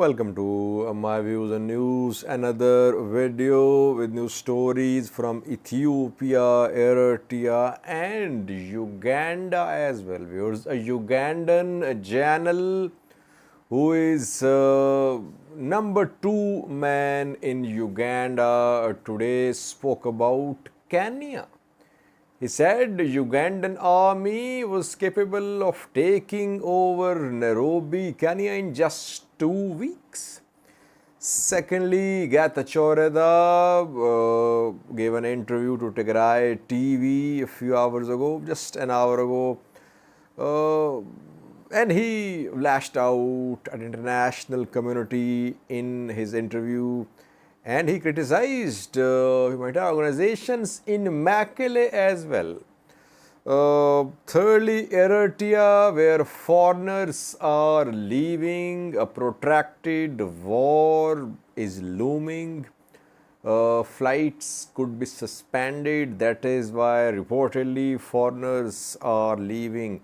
welcome to my views and news, another video with new stories from Ethiopia, Eritrea and Uganda as well. Viewers, a Ugandan channel who is number 2 man in Uganda today spoke about Kenya. He said the Ugandan army was capable of taking over Nairobi, Kenya in just 2 weeks. Secondly, Getachew Reda gave an interview to Tigray TV a few hours ago, just an hour ago. And he lashed out at international community in his interview. And he criticized humanitarian organizations in Mekelle as well. Thirdly, Eritrea, where foreigners are leaving, a protracted war is looming. Flights could be suspended. That is why reportedly foreigners are leaving.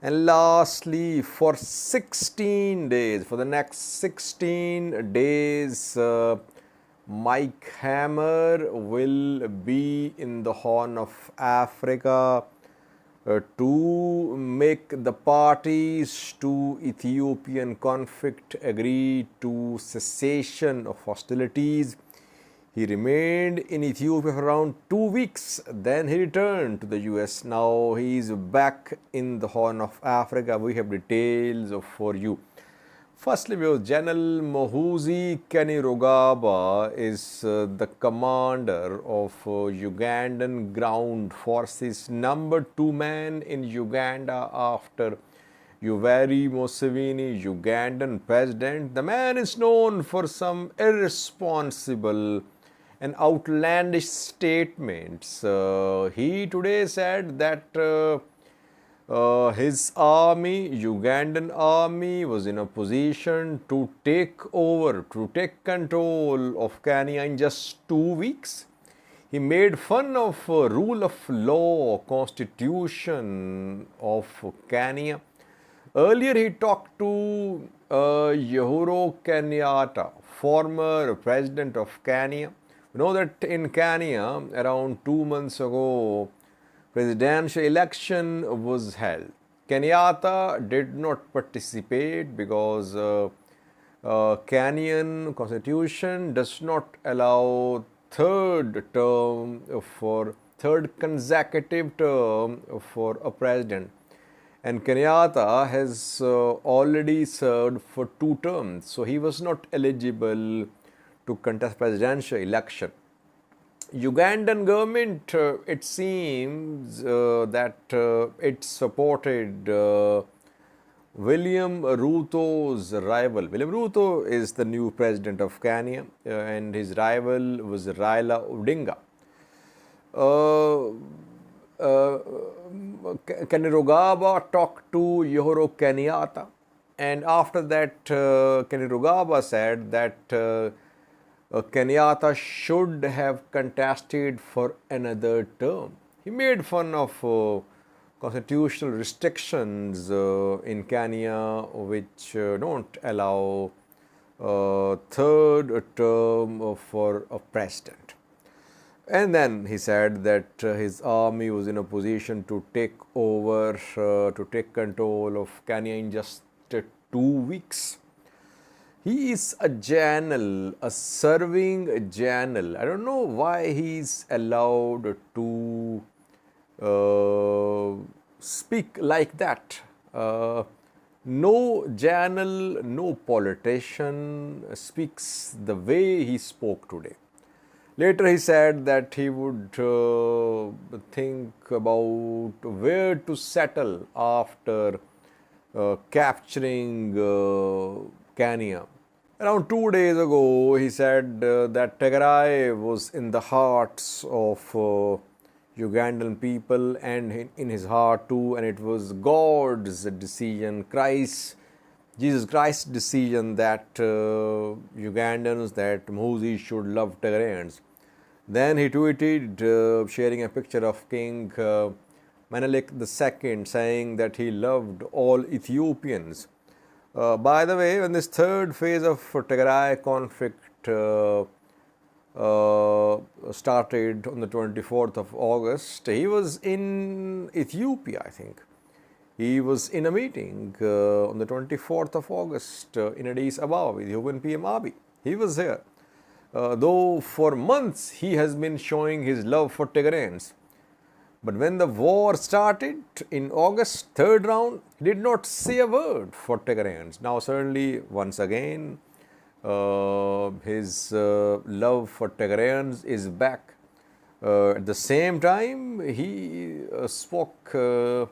And lastly, for 16 days, for the next 16 days, Mike Hammer will be in the Horn of Africa to make the parties to Ethiopian conflict agree to cessation of hostilities. He remained in Ethiopia for around 2 weeks. Then he returned to the US. Now he is back in the Horn of Africa. We have details for you. Firstly, General Muhoozi Kainerugaba is the commander of Ugandan ground forces, number 2 man in Uganda after Yoweri Museveni, Ugandan president. The man is known for some irresponsible and outlandish statements. He today said that his army, Ugandan army, was in a position to take over, to take control of Kenya in just 2 weeks. He made fun of rule of law, constitution of Kenya. Earlier he talked to Uhuru Kenyatta, former president of Kenya. You know that in Kenya, around 2 months ago, presidential election was held. Kenyatta did not participate because Kenyan constitution does not allow third consecutive term for a president. And Kenyatta has already served for 2 terms, so he was not eligible to contest presidential election. Ugandan government, it seems that it supported William Ruto's rival. William Ruto is the new president of Kenya and his rival was Raila Odinga. Kainerugaba talked to Uhuru Kenyatta, and after that Kainerugaba said that Kenyatta should have contested for another term. He made fun of constitutional restrictions in Kenya which don't allow third term for a president. And then he said that his army was in a position to take over, to take control of Kenya in just 2 weeks. He is a general, a serving general. I don't know why he is allowed to speak like that. No general, no politician speaks the way he spoke today. Later he said that he would think about where to settle after capturing Kenya. Around 2 days ago, he said that Tigray was in the hearts of Ugandan people and in his heart too, and it was God's decision, Jesus Christ's decision that Ugandans, that Muhoozi should love Tigrayans. Then he tweeted sharing a picture of King Menelik II saying that he loved all Ethiopians. By the way, when this third phase of Tigray conflict started on the 24th of August, he was in Ethiopia, I think. He was in a meeting on the 24th of August in Addis Ababa with Ethiopian PM Abiy. He was here. Though for months he has been showing his love for Tigrayans. But when the war started in August, third round, he did not say a word for Tigrayans. Now, certainly, once again, his love for Tigrayans is back. At the same time, he spoke in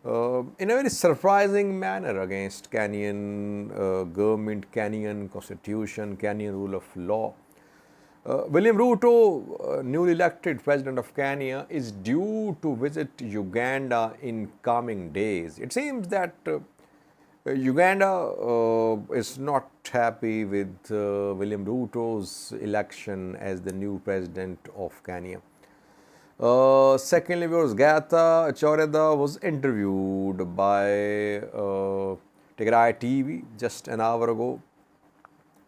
a very surprising manner against Kenyan government, Kenyan constitution, Kenyan rule of law. William Ruto, newly elected president of Kenya, is due to visit Uganda in coming days. It seems that Uganda is not happy with William Ruto's election as the new president of Kenya. Secondly, Getachew Reda was interviewed by Tigray TV just an hour ago,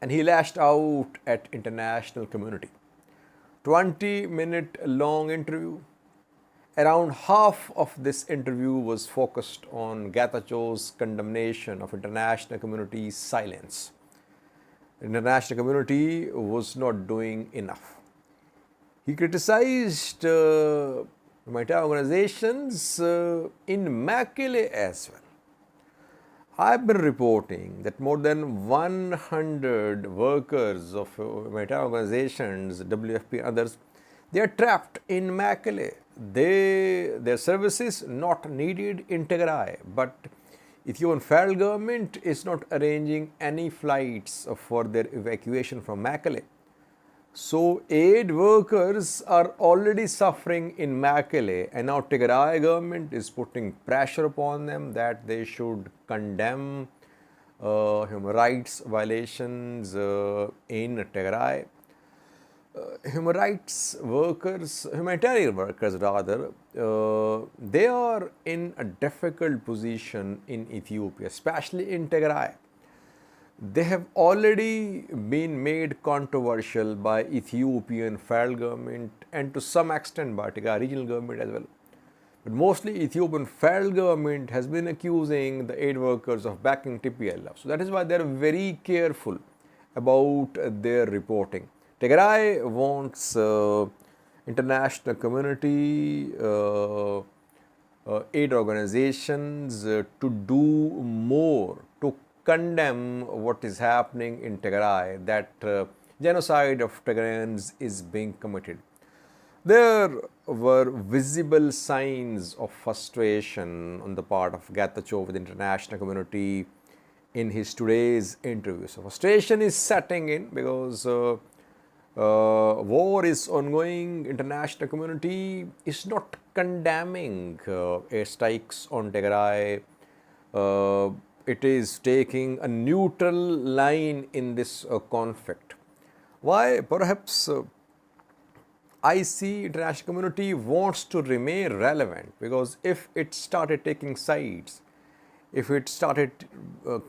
and he lashed out at international community. 20-minute long interview. Around half of this interview was focused on Getachew's condemnation of international community's silence. The international community was not doing enough. He criticized humanitarian organizations in Mekelle as well. I've been reporting that more than 100 workers of humanitarian organizations, WFP and others, they are trapped in Mekelle. Their services not needed in Tigray, but Ethiopian federal government is not arranging any flights for their evacuation from Mekelle. So aid workers are already suffering in Mekelle, and now Tigray government is putting pressure upon them that they should condemn human rights violations in Tigray. Human rights workers, humanitarian workers rather, they are in a difficult position in Ethiopia, especially in Tigray. They have already been made controversial by Ethiopian federal government and to some extent by Tigray regional government as well. But mostly Ethiopian federal government has been accusing the aid workers of backing TPLF. So that is why they are very careful about their reporting. Tigray wants international community, aid organizations to do more to condemn what is happening in Tigray, that genocide of Tigrayans is being committed. There were visible signs of frustration on the part of Getachew with the international community in his today's interview. So frustration is setting in because war is ongoing. International community is not condemning airstrikes on Tigray. It is taking a neutral line in this conflict. Why? Perhaps I see international community wants to remain relevant, because if it started taking sides, if it started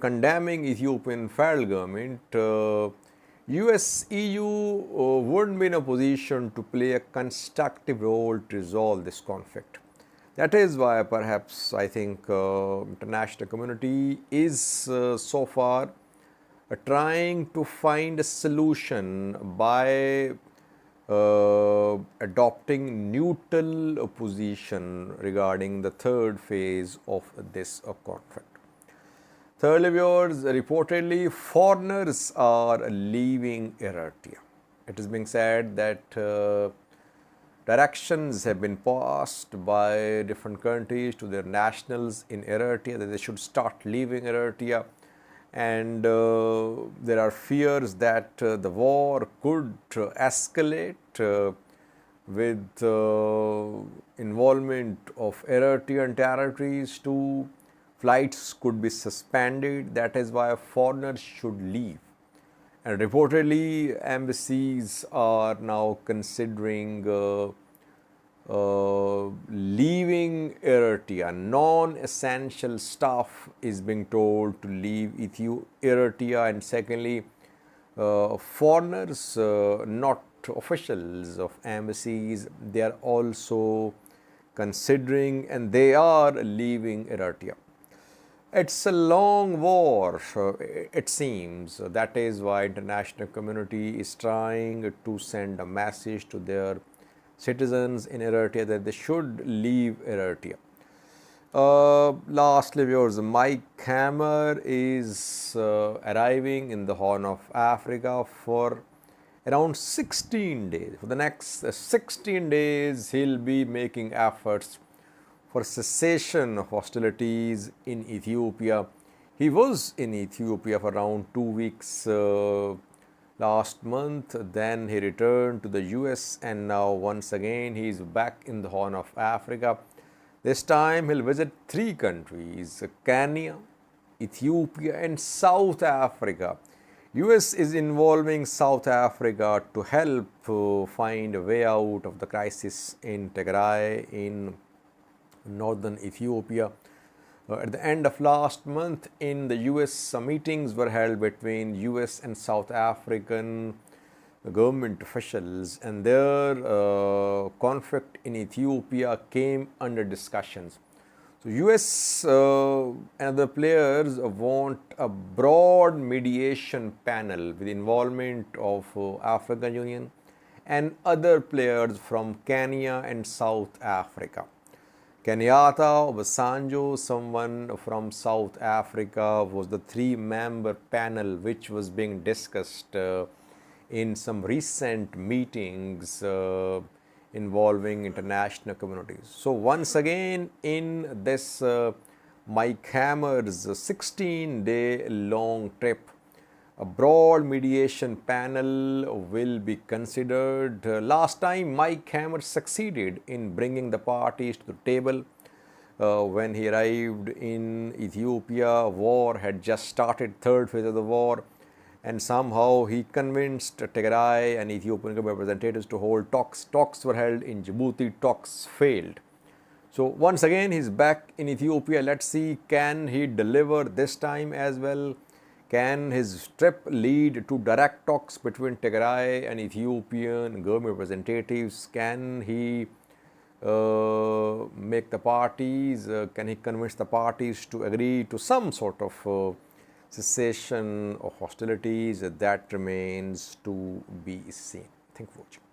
condemning Ethiopian federal government, US, EU wouldn't be in a position to play a constructive role to resolve this conflict. That is why perhaps I think international community is so far trying to find a solution by adopting neutral position regarding the third phase of this conflict. Thirdly, viewers, reportedly foreigners are leaving Eritrea. It is being said that directions have been passed by different countries to their nationals in Eritrea that they should start leaving Eritrea, and there are fears that the war could escalate with involvement of Eritrean territories too. Flights could be suspended. That is why foreigners should leave. And reportedly, embassies are now considering leaving Eritrea. Non-essential staff is being told to leave Eritrea, and secondly, foreigners, not officials of embassies, they are also considering and they are leaving Eritrea. It's a long war, it seems. That is why international community is trying to send a message to their citizens in Eritrea that they should leave Eritrea. Lastly, viewers, Mike Hammer is arriving in the Horn of Africa for around 16 days. For the next 16 days, he'll be making efforts for cessation of hostilities in Ethiopia. He was in Ethiopia for around 2 weeks last month. Then he returned to the US, and now once again he is back in the Horn of Africa. This time he'll visit 3 countries: Kenya, Ethiopia and South Africa. US is involving South Africa to help find a way out of the crisis in Tigray in northern Ethiopia. At the end of last month in the US, some meetings were held between US and South African government officials, and their conflict in Ethiopia came under discussions. So US and other players want a broad mediation panel with involvement of African Union and other players from Kenya and South Africa. Kenyatta, Obasanjo, someone from South Africa, was the 3-member panel which was being discussed in some recent meetings involving international communities. So once again, in this Mike Hammer's 16-day long trip, a broad mediation panel will be considered. Last time, Mike Hammer succeeded in bringing the parties to the table. When he arrived in Ethiopia, war had just started, 3rd phase of the war, and somehow he convinced Tigray and Ethiopian representatives to hold talks. Talks were held in Djibouti, talks failed. So once again, he's back in Ethiopia. Let's see, can he deliver this time as well? Can his trip lead to direct talks between Tigray and Ethiopian government representatives? Can he make the parties, can he convince the parties to agree to some sort of cessation of hostilities? That remains to be seen. Thank you for watching.